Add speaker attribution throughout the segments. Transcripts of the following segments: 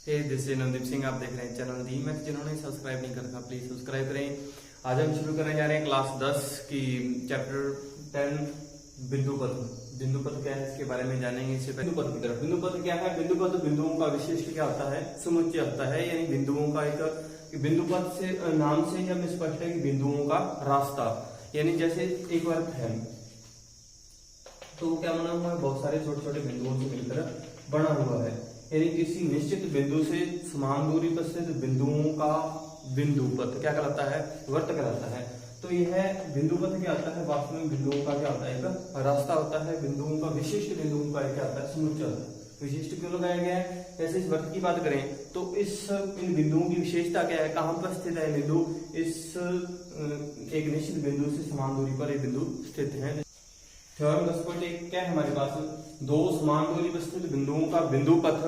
Speaker 1: This is Navdeep Singh. आप देख रहे हैं चैनल दी मैथ। जिन्होंने सब्सक्राइब नहीं करता प्लीज सब्सक्राइब करें। आज हम शुरू करने जा रहे हैं क्लास 10 की चैप्टर 10 बिंदुपथ। बिंदुपथ क्या है इसके बारे में जानेंगे। इससे बिंदुपथ की तरफ। बिंदुपथ क्या है? बिंदुपथ बिंदुओं का विशिष्ट क्या होता है? समुच्चय होता है, यानी बिंदुओं का एक बिंदुपथ से नाम से ही हम स्पष्ट है कि बिंदुओं का रास्ता, यानी जैसे एक वर्ग है तो क्या बना हुआ है? बहुत सारे छोटे छोटे बिंदुओं से मिलकर बना हुआ है, यानी किसी निश्चित बिंदु से समान दूरी पर स्थित बिंदुओं का बिंदुपथ क्या कहलाता है? वर्त कहलाता है। तो यह बिंदुपथ क्या होता है? वास्तव में बिंदुओं का क्या होता है? एक रास्ता होता है। बिंदुओं का विशिष्ट बिंदुओं का क्या होता है? समुच्चय होता है। विशिष्ट क्यों लगाया गया है? जैसे इस वर्त की बात करें तो इन बिंदुओं की विशेषता क्या है? कहां पर स्थित है बिंदु? इस एक निश्चित बिंदु से समान दूरी पर एक बिंदु स्थित है। थ्योरम 10.1 क्या है हमारे पास? दो समान दूरी पर स्थित बिंदुओं का बिंदुपथ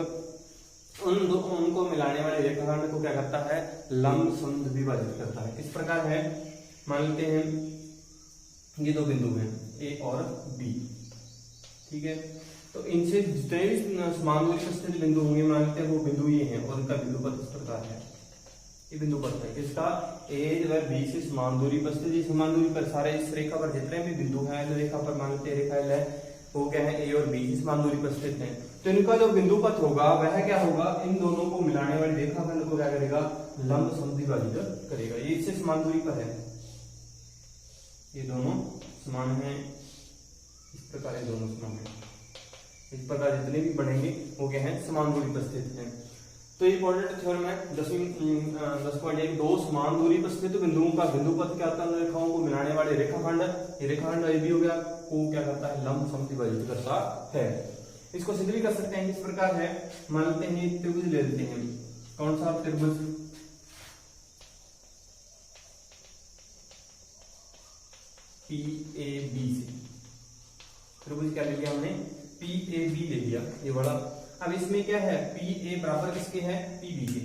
Speaker 1: उनको मिलाने वाले रेखाखंड को क्या करता है? लंब समद्विभाजित करता है। इस प्रकार है, मान लेते हैं ये दो बिंदु हैं ए और बी, ठीक है। तो इनसे जितने भी समान दूरी पर स्थित बिंदु होंगे मान लेते हैं वो बिंदु ये हैं और इनका बिंदुपथ इस प्रकार है। ये बिंदुपथ है इसका ए जो है बी से समान दूरी पर स्थित। समान दूरी पर सारे इस रेखा पर जितने भी बिंदु हैं, रेखा पर मान लेते हैं रेखा एल है, वो क्या है? ए और बी की समान दूरी पर स्थित है। तो इनका जो बिंदुपथ होगा वह क्या होगा? इन दोनों को मिलाने वाले रेखाखंड को क्या करेगा? लंब समद्विभाजित करेगा। ये इससे समान दूरी पर है, ये दोनों समान है, इस प्रकार ये दोनों समान है। इस प्रकार जितने भी बनेंगे वो क्या है? समान दूरी पर स्थित है। तो इंपॉर्टेंट थ्योरम है 10.1 दो समान दूरी पर स्थित बिंदुओं का बिंदुपथ क्या होता है? रेखाओं को मिलाने वाले रेखाखंड, ये रेखाखंड ए बी हो गया, को क्या करता है? लंब समद्विभाजित करता है। इसको सिद्ध भी कर सकते हैं। इस प्रकार है, मान लेते हैं त्रिभुज ले लेते हैं। कौन सा त्रिभुज? पी ए बी से त्रिभुज क्या ले लिया हमने? पी ए बी ले लिया, ये बड़ा। अब इसमें क्या है? पी ए बराबर किसके है? पी बी के।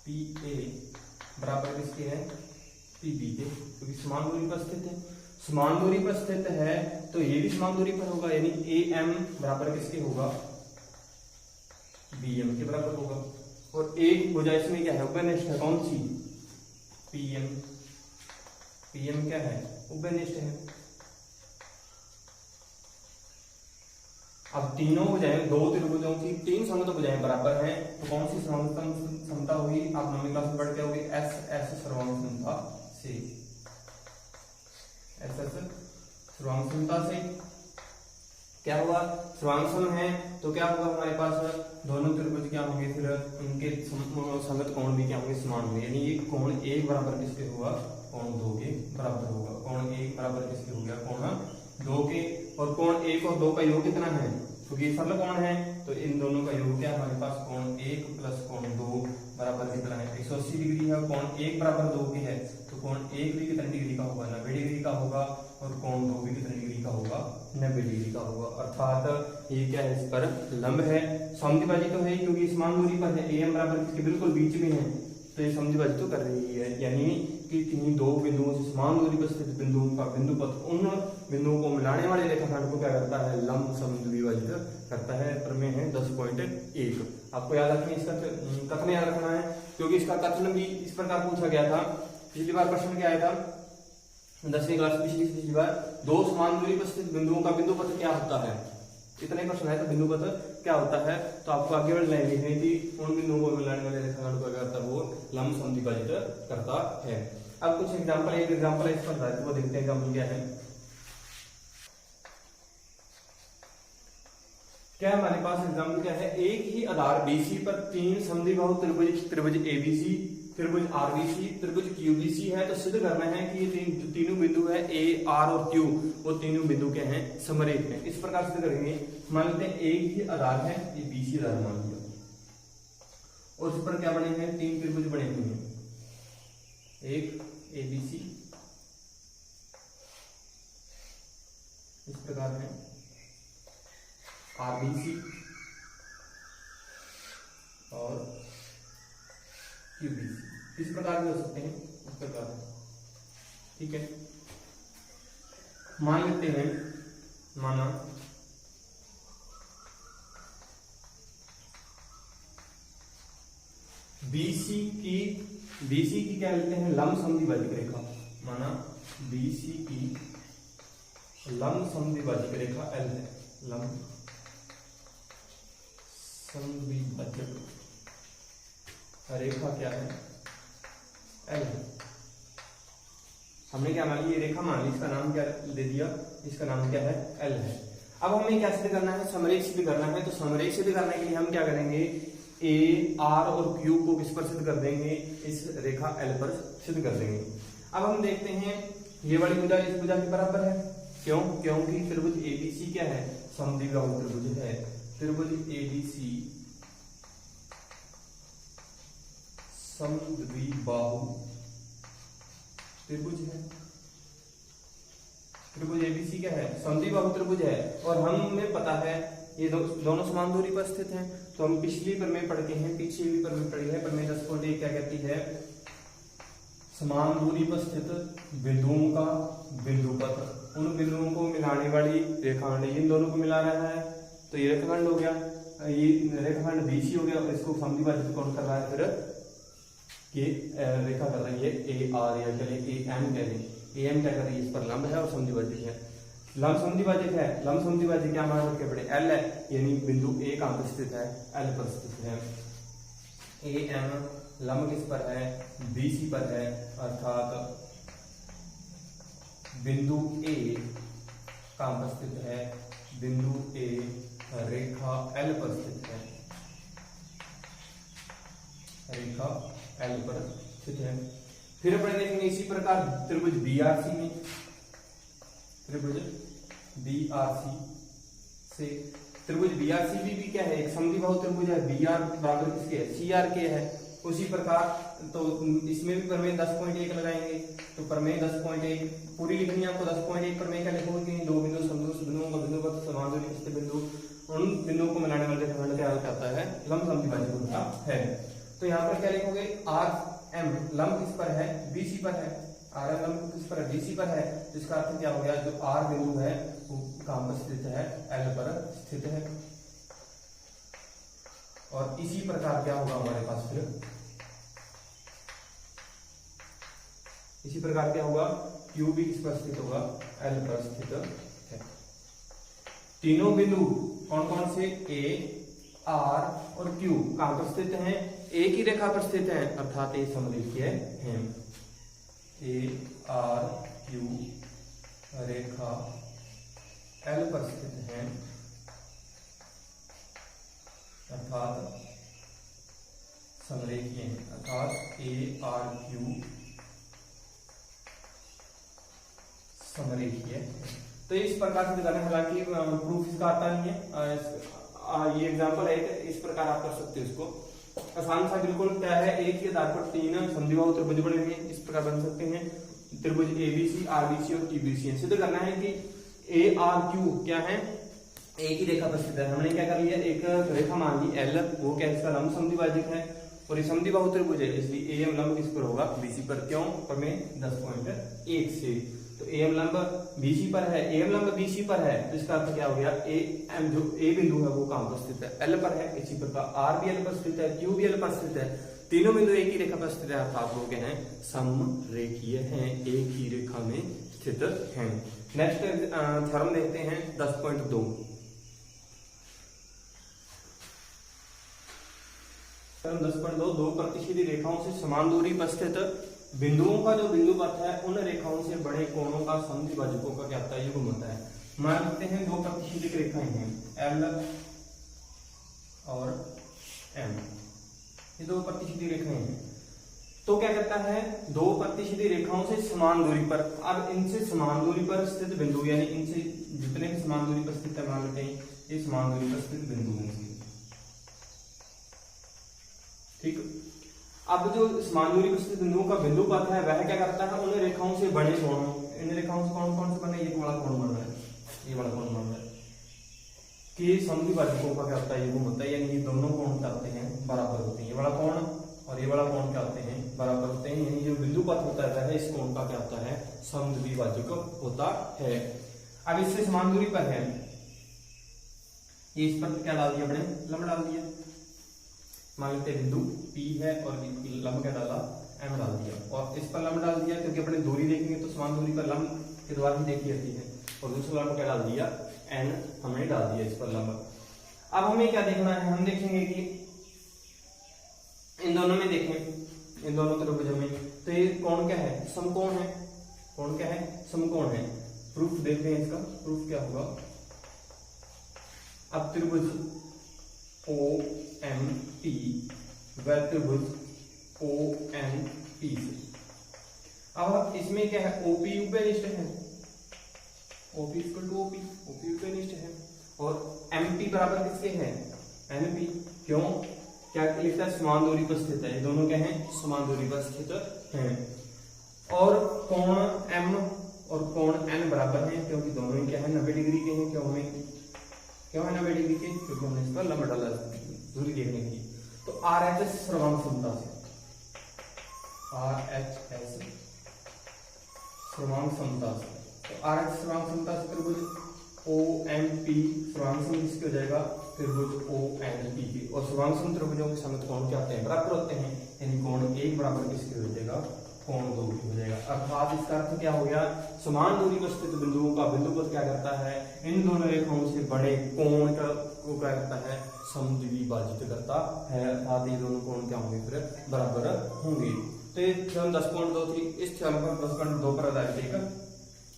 Speaker 1: पी ए बराबर किसके है? पी बी के, क्योंकि समान दूरी पर स्थित है। समान दूरी पर स्थित है तो ये भी समान दूरी पर होगा, यानी ए एम बराबर किसके होगा? बी एम के बराबर होगा। और एक भुजा इसमें क्या है? उभयनिष्ठ है। कौन सी? P M. पी एम क्या है? उभयनिष्ठ है। अब तीनों भुजाएं, दो त्रिभुजों की तीन समतल भुजाएं बराबर हैं, तो कौन सी समता हुई? आप नौवीं क्लास में पढ़ के होगी, एस एस सर्वांग समता से। एस एस सर्वांग समता से क्या हुआ? सर्वांग सम है तो क्या होगा हमारे पास? दोनों त्रिभुज क्या होंगे? फिर उनके संगत कोण भी क्या होंगे? समान होंगे, यानी ये कोण एक बराबर किसके होगा? कोण दो के बराबर होगा। कोण एक बराबर किसके हो गया? कोण दो के। और कोण एक और दो का योग कितना है? क्योंकि ये सरल कोण है तो इन दोनों का योग क्या हमारे पास? कोण एक प्लस कोण दो बराबर कितना है? 180 डिग्री है। कोण एक बराबर दो के है तो कोण एक भी कितने डिग्री का होगा? 90 डिग्री का होगा। और कोण दो भी कितने डिग्री का होगा? 90 डिग्री का होगा। अर्थात ये क्या है? इस पर लंब है। समद्विभाजित तो है क्योंकि समान दूरी पर है, ए एम बराबर इसके बिल्कुल बीच में है, तो ये समद्विभाजित तो कर रही है, यानी कि किन्हीं दो बिंदुओं से समान दूरी पर स्थित बिंदुओं का बिंदुपथ उन बिंदुओं को मिलाने वाले रेखाखंड को क्या करता है? लंब समद्विभाजित करता है। प्रमेय है 10.1। आपको याद रखना, इसका कथन याद रखना है, क्योंकि इसका कथन भी इस प्रकार पूछा गया था। पिछली बार प्रश्न क्या आया था 10वीं क्लास पिछली बार? दो समान दूरी पर स्थित बिंदुओं का बिंदुपथ क्या होता है? इतना ही प्रश्न है। तो बिंदुपथ क्या होता है? तो आपको आगे बढ़ लाइन लिखनी थी। उन बिंदुओं को मिलाने वाले रेखाखंड को क्या करता है? वो लंब समद्विभाजित करता है। अब कुछ एग्जांपल, एक एग्जांपल है इस पर, वो देखते हैं एग्जांपल क्या है। क्या हमारे पास एग्जांपल क्या है? एक ही आधार बीसी पर तीन समद्विबाहु त्रिभुज, त्रिभुज एबीसी, त्रिभुज आरबीसी, त्रिभुज क्यूबीसी है। तो सिद्ध करना है कि ये तीनों बिंदु है ए आर और क्यू, वो तीनों बिंदु क्या हैं? समरेख हैं। इस प्रकार सिद्ध करेंगे। मान लेते हैं एक ही आधार है, ये बीसी आधार मान लिया, और उस पर क्या बने हैं? तीन त्रिभुज बने हुए हैं, एक एबीसी इस प्रकार है, आरबीसी और क्यूबीसी इस प्रकार भी हो सकते हैं, इस प्रकार, ठीक है। मान लेते हैं, माना BC की क्या लेते हैं, लंब समद्विभाजक रेखा, माना BC की लंब समद्विभाजक रेखा L है, लंब समद्विभाजक रेखा क्या है, L है। हमने क्या मान लिया, ये रेखा मान ली, इसका नाम क्या दे दिया, इसका नाम क्या है, L है। अब हमें क्या सिद्ध करना है, समरेख सिद्ध करना है। तो समरेख सिद्ध करने के लिए हम क्या करेंगे, A, R और Q को किस पर सिद्ध कर देंगे, इस रेखा L पर सिद्ध कर देंगे। अब हम देखते हैं ये वाली भुजा इस भुजा के बराबर है, क्यों, क्योंकि त्रिभुज ABC क्या है, समद्विबाहु त्रिभुज है। त्रिभुज ABC समद्विबाहु त्रिभुज है। त्रिभुज ABC क्या है, समद्विबाहु त्रिभुज है। और हमें पता है ये दोनों समान दूरी पर स्थित हैं। तो हम पिछली प्रमेय पढ़ के हैं, पीछे भी प्रमेय पढ़ी है, प्रमेय 10.1 क्या कहती है, समान दूरी पर स्थित बिंदुओं का बिंदुपथ उन बिंदुओं को मिलाने वाली रेखाखंड, इन दोनों को मिला रहा है, तो ये रेखाखंड हो गया, ये रेखाखंड BC हो गया, और इसको समद्विभाजित कौन कर रहा है, फिर ये रेखा कर रही है AR, या चले AM कह लें, AM क्या कर रही है, इस पर लंब है और समद्विभाजक है। लंब समद्विभाजक है, लंब समद्विभाजक क्या मान रखे बड़े, L है, यानी बिंदु A कहां पर स्थित है, L पर स्थित है। AM लंब किस पर है, BC पर है, अर्थात बिंदु A कहां पर स्थित है, बिंदु A रेखा L पर स्थित है, रेखा L पर स्थित है। फिर अपन देखेंगे इसी प्रकार त्रिभुज BRC में, त्रिभुज BRC से, त्रिभुज BRC भी क्या है, एक समद्विबाहु त्रिभुज है, BR बराबर किसके है, CR के है। उसी प्रकार तो इसमें भी प्रमेय 10.1 लगाएंगे। तो प्रमेय 10.1 पूरी लिखनी है आपको, 10.1 प्रमेय क्या लिखोगे, दो बिंदु समदूर बिंदुओं का बिंदुपथ समान दूरी के बिंदु, उन बिंदुओं को मिलाने वाले रेखाखंड क्या कहता है, लंब समद्विभाजक होता है। तो यहाँ पर क्या लिखोगे, RM लंब किस पर है, BC पर है, RM लंब किस पर है, BC पर है। तो इसका अर्थ क्या हो गया, जो R बिंदु है वो कहां पर स्थित है, L पर स्थित है। और इसी प्रकार क्या होगा हमारे पास, फिर इसी प्रकार क्या होगा, Q भी किस पर स्थित होगा, L पर स्थित है। तीनों बिंदु कौन कौन से, A, R और Q कहां पर स्थित हैं, एक ही रेखा पर स्थित हैं, अर्थात ये समरेखीय हैं। A, R, Q Rekha L पर स्थित हैं, अर्थात समरेखीय हैं, अर्थात A, R, Q समरेखीय है। तो इस प्रकार से दिखाना, हालांकि प्रूफ इसका आता नहीं है, ये एग्जांपल है, इस प्रकार आप कर सकते हो इसको आसान सा, बिल्कुल क्या है, एक ही आधार पर तीन समद्विबाहु त्रिभुज बने हुए इस प्रकार बन सकते हैं। त्रिभुज ABC, RBC और TBC सिद्ध करना है कि ARQ क्या है, एक ही रेखा पर स्थित है। हमने क्या कर लिया, एक रेखा मान ली L, वो क्या इसका लंब समद्विभाजक है, और ये समद्विबाहु त्रिभुज है, इसलिए AM लंब किस पर होगा, BC पर। क्यों, प्रमेय 10.1 से। तो AM लंब BC पर है, AM लंब BC पर है, तो इसका अर्थ क्या हो गया, AM जो A बिंदु है वो कहां पर स्थित है, L पर है। इसी प्रकार R भी L पर स्थित है, Q भी L पर स्थित है, तीनों बिंदु एक ही रेखा पर स्थित है, अर्थात वो क्या है, समरेखीय हैं, एक ही रेखा में स्थित हैं। नेक्स्ट थ्योरम देखते हैं 10.2। थ्योरम 10.2, दो प्रतिच्छेदी रेखाओं से समान दूरी पर स्थित बिंदुओं का जो बिंदुपथ है उन रेखाओं से बड़े कोणों का समद्विभाजकों का क्या होता है, युग्म होता है। मान लेते हैं दो प्रतिच्छेदी रेखाएं हैं L और M, ये दो प्रतिच्छेदी रेखाएं हैं। तो क्या करता है, दो प्रतिच्छेदी रेखाओं से समान दूरी पर, अब इनसे समान दूरी पर स्थित बिंदु, यानी इनसे जितने भी समान दूरी पर स्थित है, मान लेते हैं ये समान दूरी पर स्थित बिंदु होंगे, ठीक। अब जो समान दूरी पर स्थित बिंदुओं का बिंदुपथ है वह क्या करता है, उन रेखाओं से बड़े कोणों, इन रेखाओं से कौन कौन से बने, ये बड़ा कोण बन रहा है, ये बड़ा कोण बन रहा है, कि समद्विभाजकों का क्या होता है, युग्म होता है, यानी ये दोनों कोण क्या होते हैं, बराबर होते हैं। ये बड़ा कोण और ये बड़ा कोण क्या होते हैं, बराबर होते हैं, यानी जो बिंदुपथ होता है इस कोण का क्या होता है, समद्विभाजक होता है। अब इससे समान दूरी पर है, ये इस पर क्या डाल दिया, अपने लंब डाल दिया, मान लेते हैं बिंदु P है और लंब क्या डाला, M डाल दिया, और इस पर लंब डाल दिया क्योंकि अपने दूरी देखेंगे तो समान दूरी पर लंब के द्वारा ही देखी जाती है, और दूसरा लंब क्या डाल दिया, N हमने डाल दिया इस पर लंब। अब हमें क्या देखना है, हम देखेंगे कि इन दोनों में देखें, इन दोनों त्रिभुजों में, तो ये कोण क्या है, समकोण है, कोण क्या है, समकोण है। प्रूफ देखते हैं, इसका प्रूफ क्या होगा। अब त्रिभुज OMP व त्रिभुज ONP से, अब इसमें क्या है, OP उपनिष्ठ है, OP equal to OP, OP उपनिष्ठ है, और MP बराबर किसके है, NP। क्यों, क्या लिखता है, समान दूरी पर स्थित है, ये दोनों क्या है, समान दूरी पर स्थित हैं। और कोण M और कोण N बराबर हैं, क्योंकि दोनों ही क्या है, 90 डिग्री के हैं। क्यों है 90 डिग्री के, क्योंकि हमने इस पर लंब डाला दूरी देखने के लिए। तो RHS सर्वांग समता से, RHS सर्वांग समता से, तो RHS सर्वांग समता से त्रिभुज OMP सर्वांग सम किसके हो जाएगा, त्रिभुज ONP की। और सर्वांग सम त्रिभुजों के समित कोण क्या होते हैं, बराबर होते हैं, यानी कोण 1 बराबर किसके हो जाएगा, कोण 2 हो जाएगा। अर्थात इसका अर्थ क्या हो गया, समान दूरी पर स्थित बिंदुओं का बिंदुपथ क्या करता है, इन दोनों रेखाओं से बड़े कोण को क्या करता है, समद्विभाजित करता है, अर्थात ये दोनों कोण क्या होंगे, फिर बराबर होंगे। तो ये थ्योरम 10.2 थी, इस थ्योरम पर 10.2 पर आधारित एक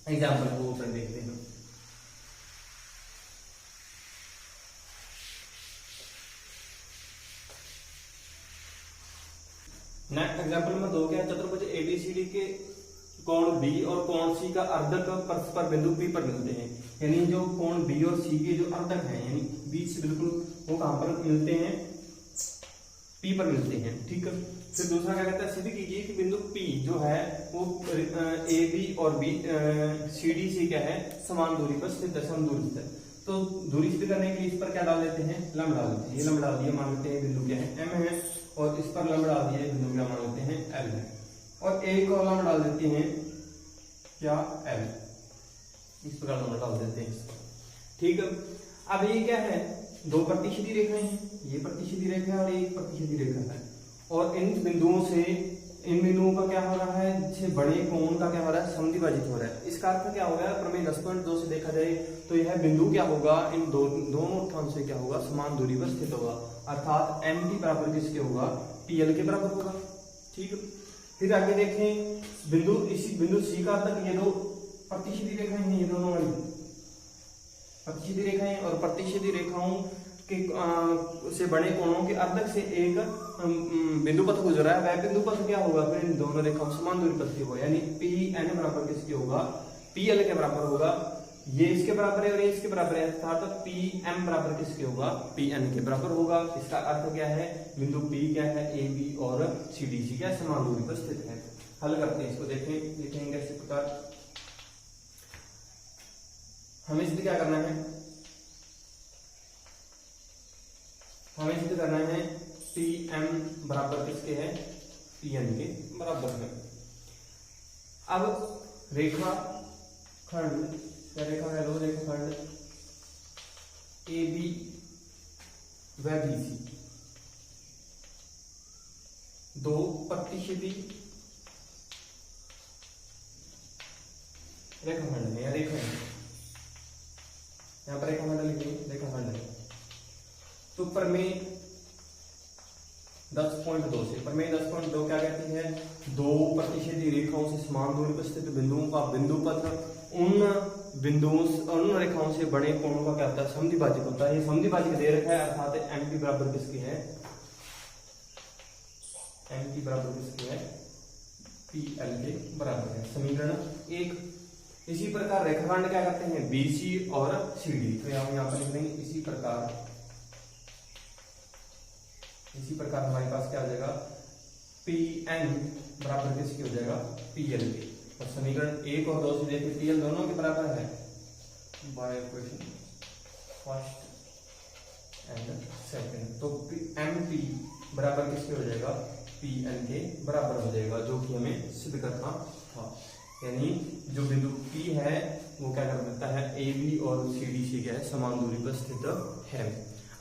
Speaker 1: एग्जाम्पल को ऊपर देखते हैं। नेक्स्ट एग्जाम्पल नंबर 2 क्या है, चतुर्भुज ABCD के कोण B और कोण C का अर्धक परस्पर बिंदु P पर मिलते हैं। यानी जो कोण B और C के जो अर्धक हैं, यानी बीच से बिल्कुल, वो कहां पर मिलते हैं, P पर मिलते हैं। ठीक है, फिर दूसरा क्या कहता है, सिद्ध कीजिए कि बिंदु P जो है वो AB और CD से क्या है, समान दूरी पर स्थित है, समदूरी स्थित है। तो दूरी सिद्ध करने के लिए इस पर क्या डाल देते हैं, लंब डाल देते हैं। ये लंब डाल दिया, मान लेते हैं बिंदु क्या है, M है, और इस पर लंब डाल दिए, बिंदु क्या मान लेते हैं, L है, और एक और लंब डाल देते हैं क्या, L, इस प्रकार लंब डाल देते हैं। ठीक है, अब ये क्या है, दो प्रतिच्छेदी रेखाएं हैं, ये प्रतिच्छेदी रेखा है और एक प्रतिच्छेदी रेखा है, और इन बिंदुओं से, इन बिंदुओं का क्या हो रहा है, से बड़े कोण का क्या हो रहा है, समद्विभाजित हो रहा है। इसका अर्थ क्या होगा, प्रमेय 10.2 से देखा जाए तो यह बिंदु क्या होगा, इन दोनों स्थान से क्या होगा, समान दूरी पर स्थित होगा, अर्थात MP बराबर किसके होगा, PL के बराबर होगा। ठीक है, फिर आगे देखें, बिंदु इसी बिंदु C का तक ये दो प्रतिच्छेदी रेखाएं हैं, ये दोनों वाली प्रतिच्छेदी रेखाएं, और प्रतिच्छेदी रेखाओं के से बड़े कोणों के अर्धक से एक बिंदुपथ गुजरा है, वह बिंदुपथ क्या होगा, फिर इन दोनों रेखाओं समान दूरी पर स्थित होगा, यानी PN बराबर किसके होगा, PL के बराबर होगा। ये इसके बराबर है और ये इसके बराबर है, अर्थात PM बराबर किसके होगा, PN के बराबर होगा। इसका अर्थ क्या है, बिंदु P क्या है, AB और CDC क्या समान दूरी पर स्थित है। हल करते हैं इसको, देखें, लिखेंगे इसी प्रकार। हमें सिद्ध क्या करना है, हमें सिद्ध करना है PM बराबर किसके है, PN के बराबर है। अब रेखा खंड, क्या रेखा है, दो रेखा खंड AB व BC, दो प्रतिच्छेदी रेखाखंड है, या रेखा है, यहाँ पर रेखाखंड लिखेंगे, रेखाखंड है। तो प्रमेय 10.2 से, प्रमेय 10.2 क्या कहती है, दो प्रतिच्छेदी रेखाओं से समान दूरी पर स्थित बिंदुओं का बिंदुपथ उन रेखाओं से बड़े कोणों का क्या होता है, समद्विभाजक होता है। ये समद्विभाजक दे रखा है, अर्थात MP बराबर किसकी है, MP बराबर किसकी है, PL के बराबर है। समीकरण 1। इसी प्रकार रेखाखंड क्या करते हैं, BC और CD, तो यहाँ पर लिख देंगे इसी प्रकार हमारे पास क्या आ जाएगा, PN बराबर किसकी हो जाएगा, PL के। और समीकरण 1 और 2 से देखिए, PL दोनों के बराबर है, by equation first and second, तो MP बराबर किसके हो जाएगा, PN के बराबर हो जाएगा, जो कि हमें सिद्ध करना था। यानी जो बिंदु P है वो क्या कर देता है, AB और CD से क्या है, समान दूरी पर स्थित है।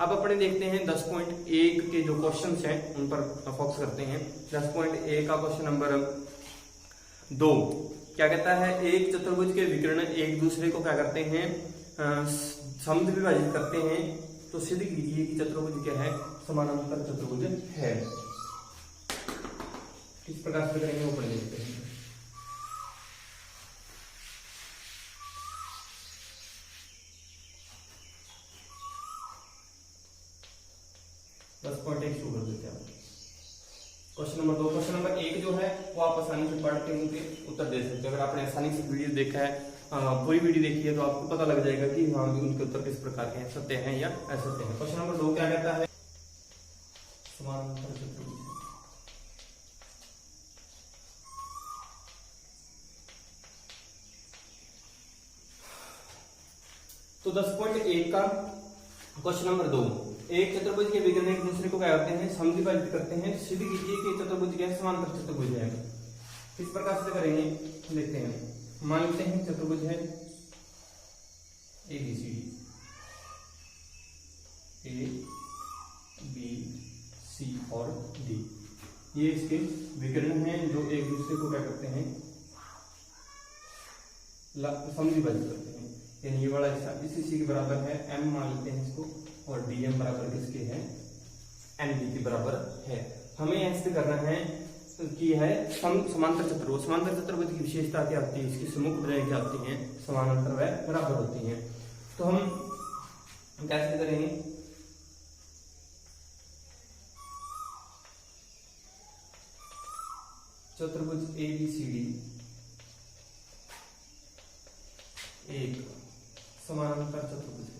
Speaker 1: अब अपने देखते हैं 10.1 के जो क्वेश्चन हैं उन पर फोकस करते हैं। 10.1 का क्वेश्चन नंबर 2 क्या कहता है, एक चतुर्भुज के विकर्ण एक दूसरे को क्या करते हैं, समद्विभाजित करते हैं, तो सिद्ध कीजिए कि चतुर्भुज क्या है, समानांतर चतुर्भुज है। किस प्रकार से करेंगे वो पढ़ लेते हैं। शुरू कर देते हैं। क्वेश्चन नंबर 2, क्वेश्चन नंबर 1 जो है वो आप आसानी से पढ़ के उनके उत्तर दे सकते हैं। अगर आपने आसानी से वीडियो देखा है, पूरी वीडियो देखी है, तो आपको पता लग जाएगा कि हाँ उनके उत्तर किस प्रकार के हैं, सत्य हैं या असत्य हैं। क्वेश्चन नंबर 2 क्या कहता है, समानांतर चतुर्भुज। तो 10.1 का क्वेश्चन नंबर 2, एक चतुर्भुज के विकर्ण एक दूसरे को क्या करते हैं, समद्विभाजित करते हैं, सिद्ध कीजिए कि चतुर्भुज क्या है, समांतर चतुर्भुज है। किस प्रकार से करेंगे देखते हैं। मान लेते हैं चतुर्भुज है ABCD, A B C और D, ये इसके विकर्ण हैं जो एक दूसरे को क्या करते हैं, समद्विभाजित करते हैं। यानी ये वाला हिस्सा इसी के बराबर है, m मान लेते हैं इसको, और dm बराबर किसके है, md के बराबर है। हमें ऐसे करना है कि है समांतर चतुर्भुज। समांतर चतुर्भुज की विशेषता क्या होती है, इसकी सम्मुख भुजाएं क्या होती हैं, समानांतर व बराबर होती हैं। तो हम कैसे करेंगे, चतुर्भुज ABCD एक समानांतर चतुर्भुज है,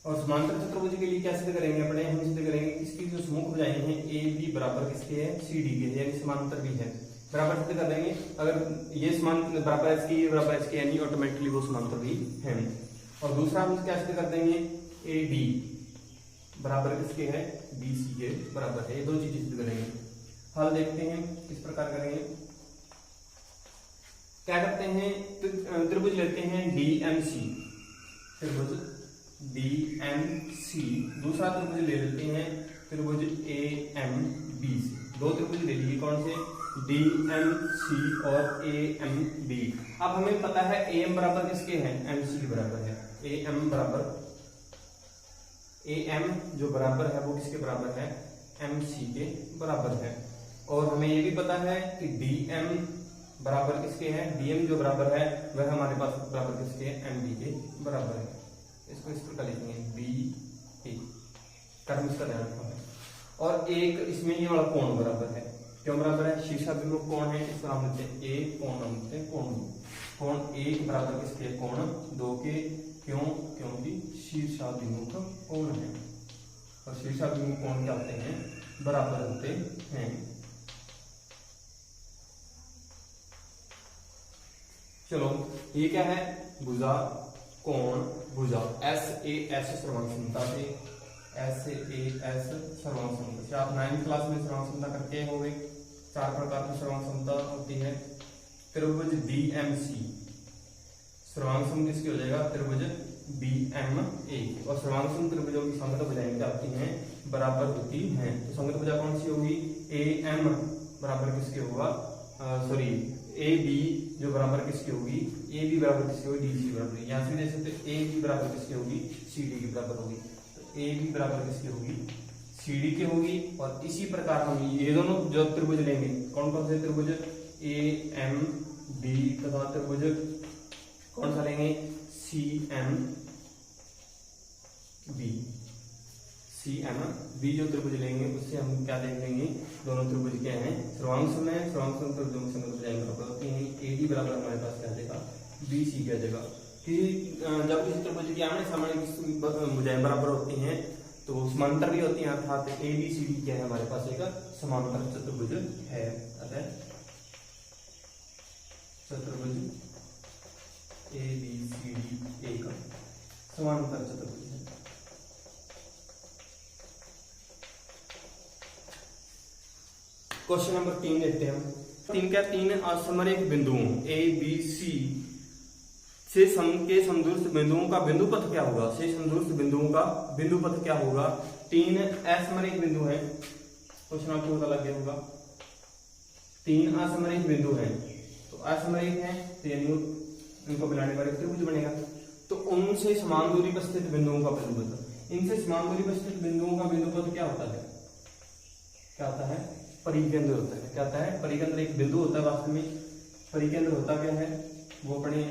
Speaker 1: और समांतर चतुर्भुज के लिए क्या सिद्ध करेंगे अपने, हम सिद्ध करेंगे इसकी जो सम्मुख भुजाएं हैं AB बराबर किसके है, CD के, यानी समांतर भी है, बराबर सिद्ध कर देंगे। अगर ये समान बराबर h की बराबर h की, यानी ऑटोमेटिकली वो समांतर भी है। और दूसरा हम क्या सिद्ध कर देंगे, AD बराबर किसके है, BC के बराबर है। ये दो चीजें सिद्ध करेंगे। हल देखते हैं किस प्रकार करेंगे। क्या करते हैं, त्रिभुज लेते हैं DMC, त्रिभुज DMC, दूसरा त्रिभुज ले लेते हैं त्रिभुज AMBC। दो त्रिभुज ले लिए, कौन से, DMC और AMB। अब हमें पता है AM बराबर किसके हैं, MC के बराबर है। AM बराबर, AM जो बराबर है वो किसके बराबर है, MC के बराबर है। और हमें ये भी पता है कि DM बराबर किसके हैं, DM जो बराबर है वह हमारे पास बराबर किसके है, MD के बराबर है। इसको इस प्रकार लिखेंगे BA, कर्म इसका ध्यान रखना है। और एक इसमें ये वाला कोण बराबर है, क्यों बराबर है, शीर्षाभिमुख कोण है, इसको नाम लेते हैं A, कोण नाम लेते हैं कोण। कोण 1 बराबर किसके, कोण 2 के, क्यों, क्योंकि शीर्षाभिमुख कोण है, और शीर्षाभिमुख कोण क्या होते हैं, बराबर होते हैं। चलो ये क्या है, भुजा, कोण, भुजा, SAS सर्वांग क्षमता से, SAS सर्वांग क्षमता से। आप 9वीं क्लास में सर्वांग क्षमता करके होंगे। 4 प्रकार की सर्वांग क्षमता होती है। त्रिभुज DMC सर्वांग किसकी हो जाएगा, त्रिभुज BMA, और सर्वांग त्रिभुजों की संगत भुजाएं क्या होती हैं, बराबर होती हैं। तो संगत भुजा कौन सी होगी, AM बराबर किसके होगा, सॉरी AB जो बराबर किसकी होगी, AB बराबर किसकी होगी, DC बराबर। यहाँ से देख सकते हैं AB बराबर किसकी होगी, CD की बराबर होगी। तो AB बराबर किसकी होगी, CD की होगी। और इसी प्रकार हम ये दोनों जो त्रिभुज लेंगे, कौन कौन से त्रिभुज, AMD तथा त्रिभुज कौन सा लेंगे, CMB जो त्रिभुज लेंगे उससे हम क्या देख लेंगे, दोनों त्रिभुज क्या हैं, सर्वांग सम है, सर्वांग सम त्रिभुजों की संगत भुजाएं बराबर होती हैं। AD बराबर हमारे पास क्या आ जाएगा, BC क्या जाएगा। कि जब किसी त्रिभुज की आमने सामने भुजाएं बराबर होती हैं तो समांतर भी होती हैं, अर्थात ABCD क्या है, हमारे पास एक समांतर चतुर्भुज है। अतः चतुर्भुज ABCD एक समांतर चतुर्भुज है। क्वेश्चन नंबर 3 देखते हैं हम। 3 क्या, 3 असमरेख बिंदुओं A B C से सम के समदूरस्थ बिंदुओं का बिंदु पथ क्या होगा? से समदूरस्थ बिंदुओं का बिंदु पथ क्या होगा? 3 असमरेख बिंदु है, क्वेश्चन आपको पता लग गया होगा। 3 असमरेख बिंदु है, तो असमरेख है तो यानी उनको मिलाने वाले त्रिभुज बनेगा। तो उनसे समान दूरी पर स्थित बिंदुओं का बिंदु पथ, इनसे समान दूरी पर स्थित बिंदुओं का बिंदु पथ क्या होता है? क्या होता है? परिकेंद्र होता है। क्या होता है? परिकेंद्र एक बिंदु होता है, वास्तव में परिकेंद्र होता क्या है वो अपने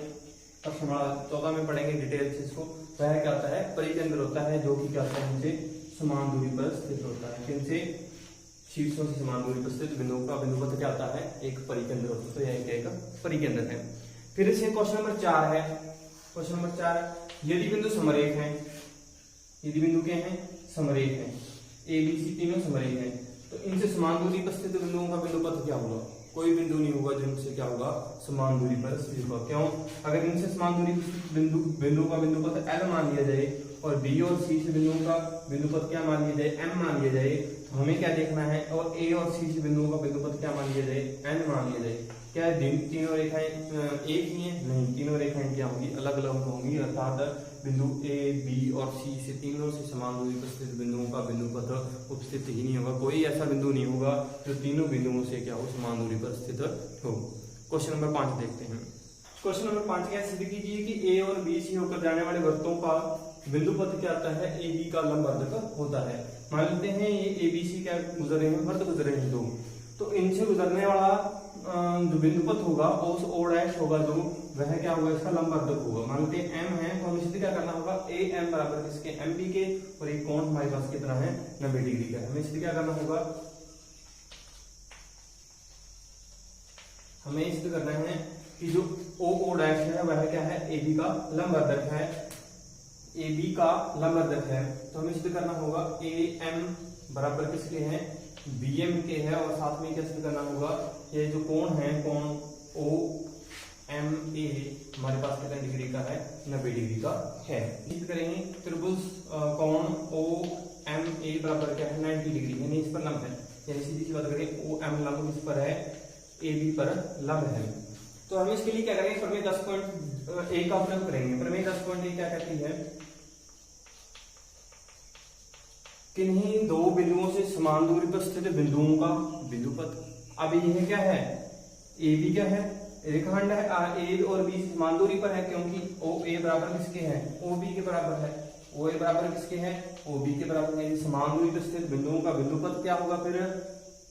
Speaker 1: 14 में पढ़ेंगे डिटेल से इसको। वह क्या होता है? परिकेंद्र होता है, जो कि क्या होता है? इनसे समान दूरी पर स्थित होता है। किनसे? शीर्षों से समान दूरी पर स्थित बिंदुओं का बिंदु पथ क्या होता है? एक परिकेंद्र होता है। तो यह एक परिकेंद्र है। फिर इसे क्वेश्चन नंबर 4 है। क्वेश्चन नंबर 4, यदि बिंदु समरेख है, यदि बिंदु क्या है? समरेख है, ए बी सी तीनों समरेख है, तो इनसे समान दूरी पर स्थित बिंदुओं का बिंदु पथ क्या होगा? कोई बिंदु नहीं होगा जिनसे क्या होगा? समान दूरी पर स्थित होगा। क्यों? अगर इनसे समान दूरी पर स्थित बिंदु का बिंदु पथ L मान लिया जाए और B और C से बिंदुओं का बिंदु पथ क्या मान लिया जाए? M मान लिया जाए, तो हमें क्या देखना है? और A और C से बिंदुओं का बिंदु पथ क्या मान लिया जाए? N मान लिया जाए। क्या तीनों रेखाएं एक ही हैं? नहीं, तीनों रेखाएं क्या होंगी? अलग अलग होंगी, अर्थात बिंदु A, B और C से तीनों से समान दूरी पर स्थित बिंदुओं का बिंदु पथ उपस्थित ही नहीं होगा। कोई ऐसा बिंदु नहीं होगा जो तीनों बिंदुओं से क्या हो? समान दूरी पर स्थित हो। क्वेश्चन नंबर 5 देखते हैं। क्वेश्चन नंबर 5 क्या सिद्ध कीजिए कि A और B से होकर जाने वाले वृत्तों का बिंदु पथ क्या आता है? AB का लंबवर्धक होता है। मान लेते हैं ये ABC क्या गुजर रहे हैं? वृत्त गुजर रहे हैं दो, तो इनसे गुजरने वाला जो बिंदु पथ होगा उस O डैश होगा जो, वह क्या होगा? इसका लंबवर्धक होगा। मान लेते हैं M है, तो हमें सिद्ध क्या करना होगा? AM बराबर किसके? MB के, और एक कोण हमारे पास कितना है? 90 डिग्री का। हमें सिद्ध क्या करना होगा? हमें सिद्ध करना है कि जो O डैश है वह क्या है? AB का लंबवर्धक है, AB का लंबवर्धक है। तो हमें सिद्ध करना होगा AM बराबर किसके हैं? BM के है, और साथ में क्या सिद्ध करना होगा? ये जो कोण है, कोण OMA हमारे पास कितने डिग्री का है? 90 डिग्री का है। सिद्ध करेंगे त्रिभुज कोण OMA बराबर क्या है? 90 डिग्री, यानी इस पर लंब है। यानी सीधी सी बात करें, OM लंब किस पर है? AB पर लंब है। तो हम इसके लिए क्या करेंगे? प्रमेय 10.1 का उपयोग करेंगे। प्रमेय 10.1 क्या कहती है? किन्हीं दो बिंदुओं से समान दूरी पर स्थित बिंदुओं का बिंदु पथ। अब यह क्या है? AB क्या है? रेखाखंड है। A और B समान दूरी पर है, क्योंकि OA बराबर किसके है? OB के बराबर है। OA बराबर किसके है? OB के बराबर है। समान दूरी पर स्थित बिंदुओं का बिंदु पथ क्या होगा? फिर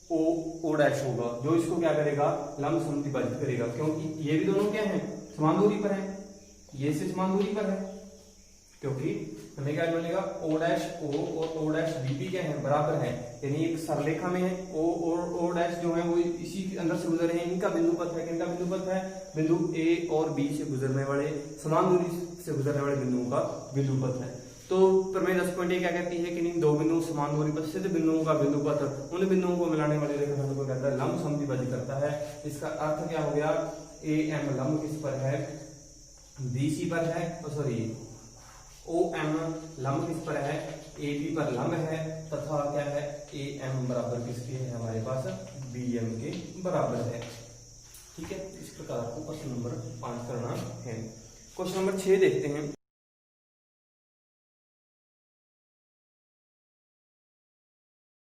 Speaker 1: O डैश होगा, जो इसको क्या करेगा? लंब समद्विभाजित करेगा, क्योंकि ये भी दोनों क्या है? समान दूरी पर है, ये से समान दूरी पर है, क्योंकि हमें क्या बनेगा? O डैश O और O डैश B क्या है? बराबर है, यानी एक सरलेखा में है। O और O डैश जो है वो इसी के अंदर से गुजर रहे हैं, इनका बिंदु पथ है। किनका बिंदु पथ है? बिंदु A और B से गुजरने वाले, समान दूरी से गुजरने वाले बिंदुओं का बिंदु पथ है। तो प्रमेय 10.1 क्या कहती है कि इन दो बिंदु समान दूरी पर स्थित बिंदुओं का बिंदु पथ उन बिंदुओं को मिलाने वाले रेखाखंड को कहता है लंब समद्विभाजित करता है। इसका अर्थ क्या हो गया? AM लंब किस पर है? BC पर है, सॉरी OM लंब किस पर है? AB पर लंब है, तथा क्या है? AM बराबर किसके है? हमारे पास BM के बराबर है। ठीक है, इस प्रकार को क्वेश्चन नंबर 5 करना है। क्वेश्चन नंबर 6 देखते हैं।